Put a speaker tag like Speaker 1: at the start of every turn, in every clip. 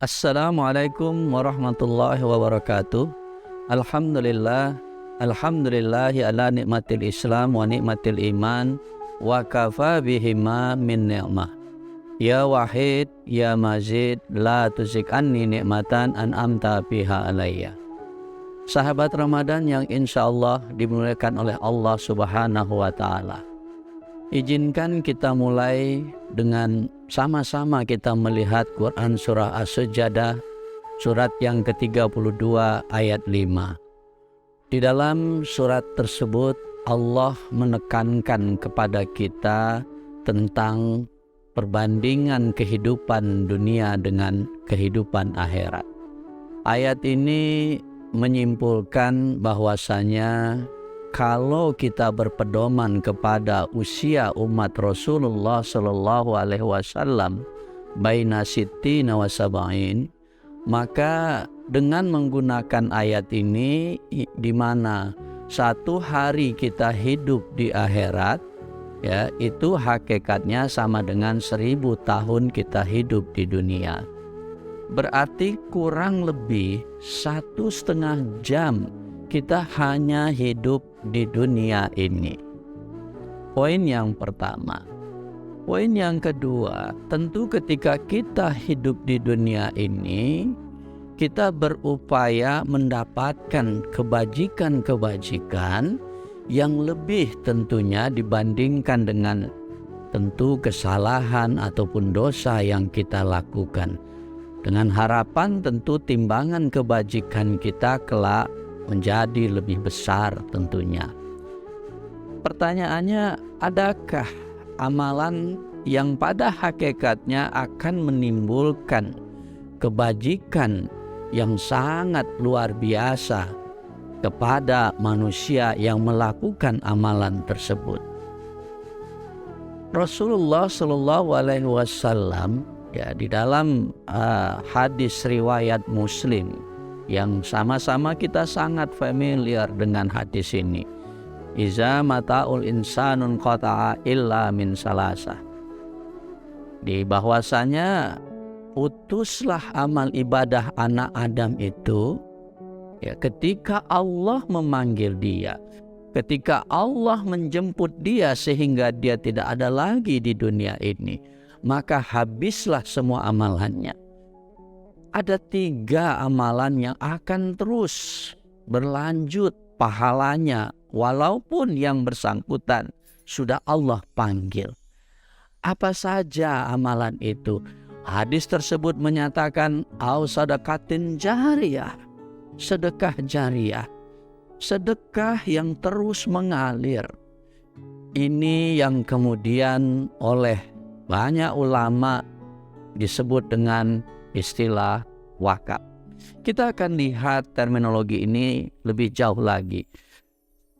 Speaker 1: Assalamualaikum warahmatullahi wabarakatuh. Alhamdulillahi ala nikmatil Islam wa nikmatil iman wa kafa bihima min ni'mah. Ya wahid, ya majid, la tuzik anni nikmatan an'amta biha alayya. Sahabat Ramadan yang insya Allah dimuliakan oleh Allah Subhanahu wa ta'ala, izinkan kita mulai dengan sama-sama kita melihat Quran surah As-Sajdah, surat yang ke-32 ayat 5. Di dalam surat tersebut Allah menekankan kepada kita tentang perbandingan kehidupan dunia dengan kehidupan akhirat. Ayat ini menyimpulkan bahwasanya kalau kita berpedoman kepada usia umat Rasulullah Sallallahu Alaihi Wasallam baina sittina wa sab'in, maka dengan menggunakan ayat ini di mana satu hari kita hidup di akhirat, ya, itu hakikatnya sama dengan 1000 tahun kita hidup di dunia. Berarti kurang lebih 1,5 jam kita hanya hidup di dunia ini. Poin yang pertama. Poin yang kedua, tentu ketika kita hidup di dunia ini, kita berupaya mendapatkan kebajikan-kebajikan yang lebih tentunya dibandingkan dengan tentu kesalahan ataupun dosa yang kita lakukan. Dengan harapan tentu timbangan kebajikan kita kelak menjadi lebih besar tentunya. Pertanyaannya, adakah amalan yang pada hakikatnya akan menimbulkan kebajikan yang sangat luar biasa kepada manusia yang melakukan amalan tersebut? Rasulullah Shallallahu Alaihi Wasallam, ya, di dalam hadis riwayat Muslim yang sama-sama kita sangat familiar dengan hadis ini, iza mata'ul insanun qata'a illa min salasah, di bahwasanya putuslah amal ibadah anak Adam itu, ya, ketika Allah memanggil dia, ketika Allah menjemput dia sehingga dia tidak ada lagi di dunia ini, maka habislah semua amalannya. Ada 3 amalan yang akan terus berlanjut pahalanya walaupun yang bersangkutan sudah Allah panggil. Apa saja amalan itu? Hadis tersebut menyatakan au sadaqatin jariyah, sedekah jariyah, sedekah yang terus mengalir. Ini yang kemudian oleh banyak ulama disebut dengan istilah wakaf. Kita akan lihat terminologi ini lebih jauh lagi.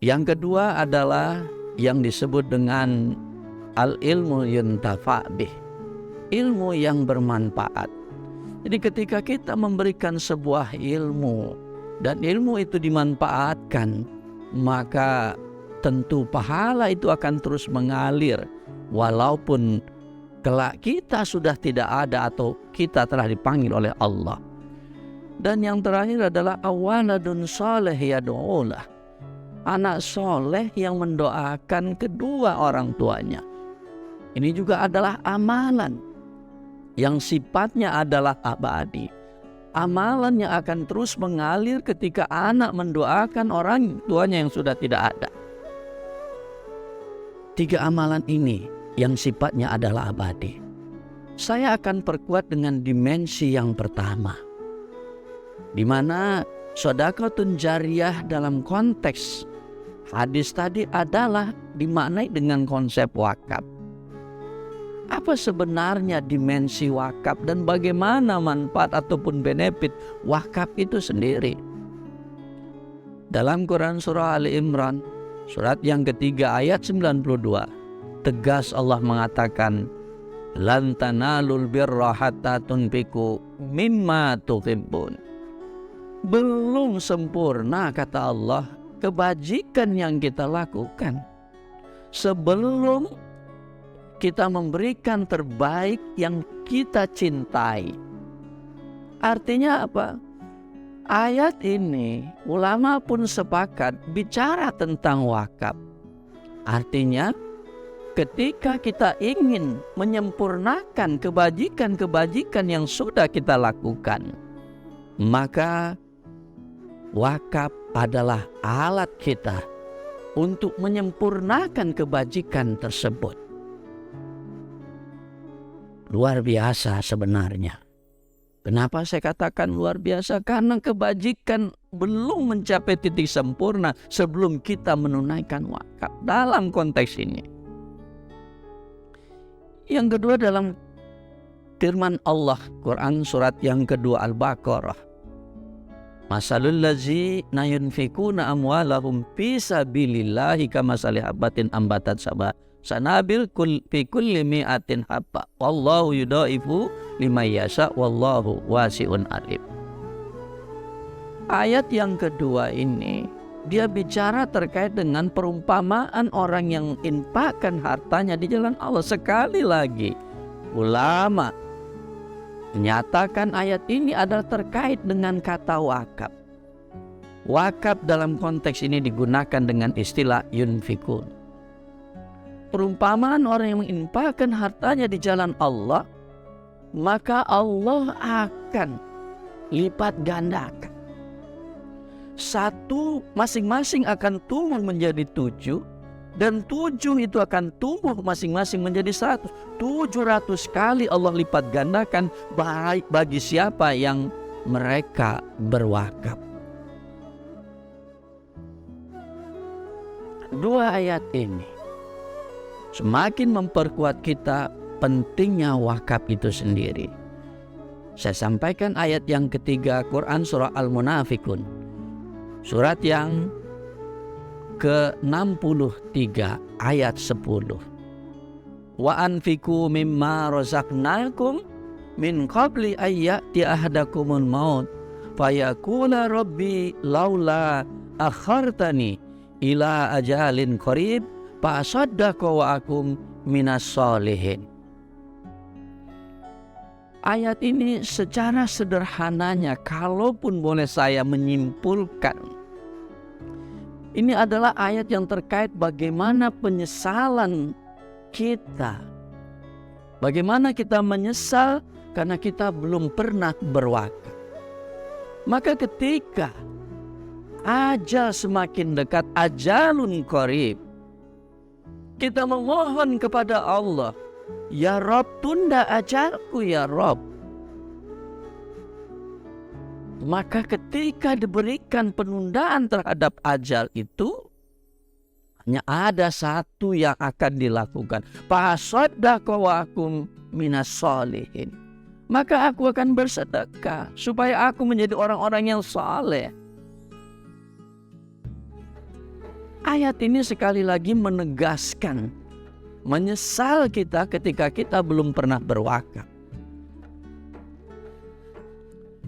Speaker 1: Yang kedua adalah yang disebut dengan al-ilmu yuntafa' bih, ilmu yang bermanfaat. Jadi ketika kita memberikan sebuah ilmu dan ilmu itu dimanfaatkan, maka tentu pahala itu akan terus mengalir walaupun kelak kita sudah tidak ada atau kita telah dipanggil oleh Allah. Dan yang terakhir adalah awaladun saleh yad'ulah, anak soleh yang mendoakan kedua orang tuanya. Ini juga adalah amalan yang sifatnya adalah abadi, amalan yang akan terus mengalir ketika anak mendoakan orang tuanya yang sudah tidak ada. 3 amalan ini yang sifatnya adalah abadi. Saya akan perkuat dengan dimensi yang pertama, di mana shadaqatun jariyah dalam konteks hadis tadi adalah dimaknai dengan konsep wakaf. Apa sebenarnya dimensi wakaf dan bagaimana manfaat ataupun benefit wakaf itu sendiri? Dalam Quran surah Ali Imran, surat yang ketiga ayat 92, tegas Allah mengatakan, lan tanalul birra hatta tunfiqu mimma tuhibbun. Belum sempurna, kata Allah, kebajikan yang kita lakukan sebelum kita memberikan terbaik yang kita cintai. Artinya apa? Ayat ini ulama pun sepakat bicara tentang wakaf. Artinya ketika kita ingin menyempurnakan kebajikan-kebajikan yang sudah kita lakukan, maka wakaf adalah alat kita untuk menyempurnakan kebajikan tersebut. Luar biasa sebenarnya. Kenapa saya katakan luar biasa? Karena kebajikan belum mencapai titik sempurna sebelum kita menunaikan wakaf dalam konteks ini. Yang kedua, dalam firman Allah, Quran surat yang kedua Al-Baqarah. Masalul ladzina yunfikuna amwalahum fi sabilillahi kamasali habatin ambatat sanabil fi kulli mi'atin habba wallahu yudhaifu liman yasha wallahu wasi'un alim. Ayat yang kedua ini dia bicara terkait dengan perumpamaan orang yang infakkan hartanya di jalan Allah. Sekali lagi ulama menyatakan ayat ini adalah terkait dengan kata wakaf. Wakaf dalam konteks ini digunakan dengan istilah yunfikun. Perumpamaan orang yang menginfakkan hartanya di jalan Allah, maka Allah akan lipat gandakan. Satu masing-masing akan tumbuh menjadi 7, dan 7 itu akan tumbuh masing-masing menjadi 100. 700 kali Allah lipat gandakan baik bagi siapa yang mereka berwakaf. Dua ayat ini semakin memperkuat kita pentingnya wakaf itu sendiri. Saya sampaikan ayat yang ketiga, Quran surah Al-Munafikun, surat yang ke-63 ayat 10. Wa anfiqu mimma razaqnakum min qabli ayyati ahadakumul maut fayaqula rabbi laula akhartani ila ajalin qarib fa asaddaqa wa akum minas sholihin. Ayat ini secara sederhananya, kalaupun boleh saya menyimpulkan, ini adalah ayat yang terkait bagaimana penyesalan kita. Bagaimana kita menyesal karena kita belum pernah berwakaf. Maka ketika ajal semakin dekat, ajalun qarib, kita memohon kepada Allah, ya Rob, tunda ajalku ya Rob. Maka ketika diberikan penundaan terhadap ajal itu, hanya ada satu yang akan dilakukan. Fasaddaqa wa akum minas sholihin. Maka aku akan bersedekah supaya aku menjadi orang-orang yang saleh. Ayat ini sekali lagi menegaskan menyesal kita ketika kita belum pernah berwakaf.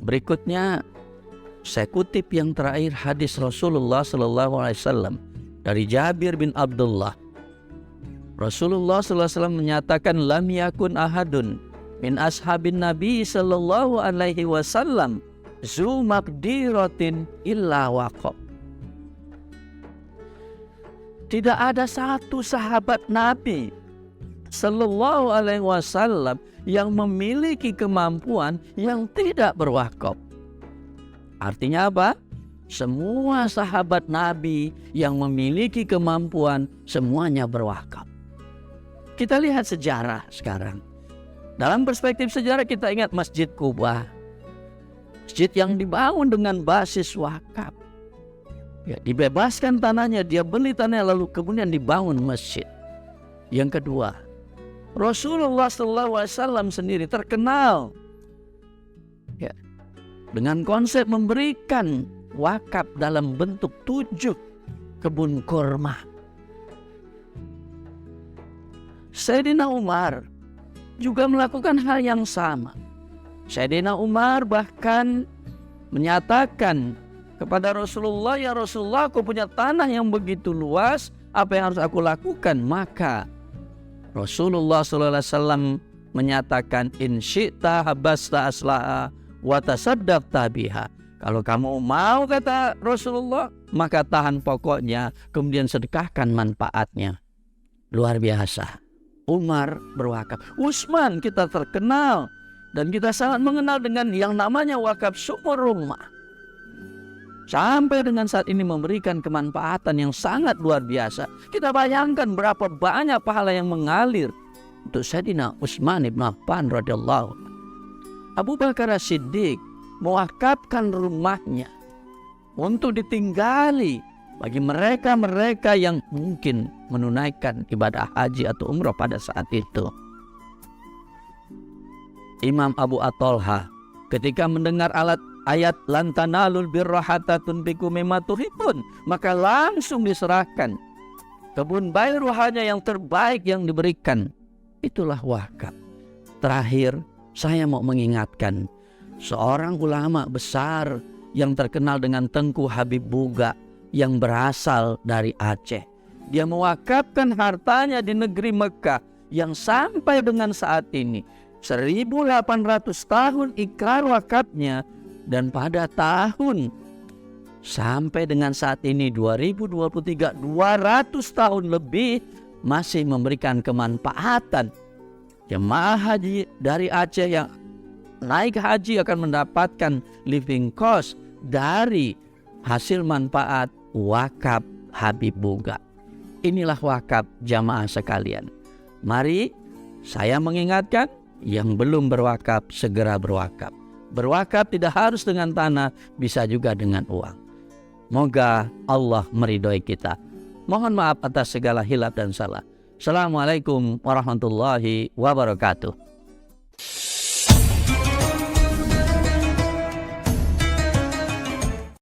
Speaker 1: Berikutnya saya kutip yang terakhir hadis Rasulullah SAW dari Jabir bin Abdullah. Rasulullah SAW menyatakan, lam yakun ahadun min ashabin Nabi sallallahu alaihi wasallam zu maqdiratin illa waqaf. Tidak ada satu sahabat Nabi sallallahu alaihi wasallam yang memiliki kemampuan yang tidak berwakaf. Artinya apa? Semua sahabat Nabi yang memiliki kemampuan semuanya berwakaf. Kita lihat sejarah sekarang. Dalam perspektif sejarah kita ingat Masjid Quba. Masjid yang dibangun dengan basis wakaf. Ya, dibebaskan tanahnya, dia beli tanahnya lalu kemudian dibangun masjid. Yang kedua, Rasulullah SAW sendiri terkenal ya, dengan konsep memberikan wakaf dalam bentuk 7 kebun kurma. Sayyidina Umar juga melakukan hal yang sama. Sayyidina Umar bahkan menyatakan kepada Rasulullah, ya Rasulullah, aku punya tanah yang begitu luas, apa yang harus aku lakukan? Maka Rasulullah SAW menyatakan, in syi'ta habasta aslaha wa tasaddaqta biha. Kalau kamu mau, kata Rasulullah, maka tahan pokoknya, kemudian sedekahkan manfaatnya. Luar biasa. Umar berwakaf. Utsman kita terkenal dan kita sangat mengenal dengan yang namanya wakaf sumur rumah. Sampai dengan saat ini memberikan kemanfaatan yang sangat luar biasa. Kita bayangkan berapa banyak pahala yang mengalir untuk Sayyidina Utsman ibn Affan radhiyallahu. Abu Bakar As-Siddiq mewakafkan rumahnya untuk ditinggali bagi mereka-mereka yang mungkin menunaikan ibadah haji atau umrah pada saat itu. Imam Abu At-Tolha ketika mendengar ayat lan tanalul birra hatta tunfiqu mimma tuhibbun, maka langsung diserahkan. Kebun bayruhanya yang terbaik yang diberikan, itulah wakaf. Terakhir, saya mau mengingatkan seorang ulama besar yang terkenal dengan Tengku Habib Buga yang berasal dari Aceh. Dia mewakafkan hartanya di negeri Mekah yang sampai dengan saat ini 1800 tahun ikrar wakafnya, dan pada tahun sampai dengan saat ini 2023, 200 tahun lebih masih memberikan kemanfaatan. Jemaah haji dari Aceh yang naik haji akan mendapatkan living cost dari hasil manfaat wakaf Habib Buga. Inilah wakaf jamaah sekalian. Mari saya mengingatkan, yang belum berwakaf segera berwakaf. Berwakaf tidak harus dengan tanah, bisa juga dengan uang. Moga Allah meridhoi kita. Mohon maaf atas segala hilaf dan salah. Assalamualaikum warahmatullahi wabarakatuh.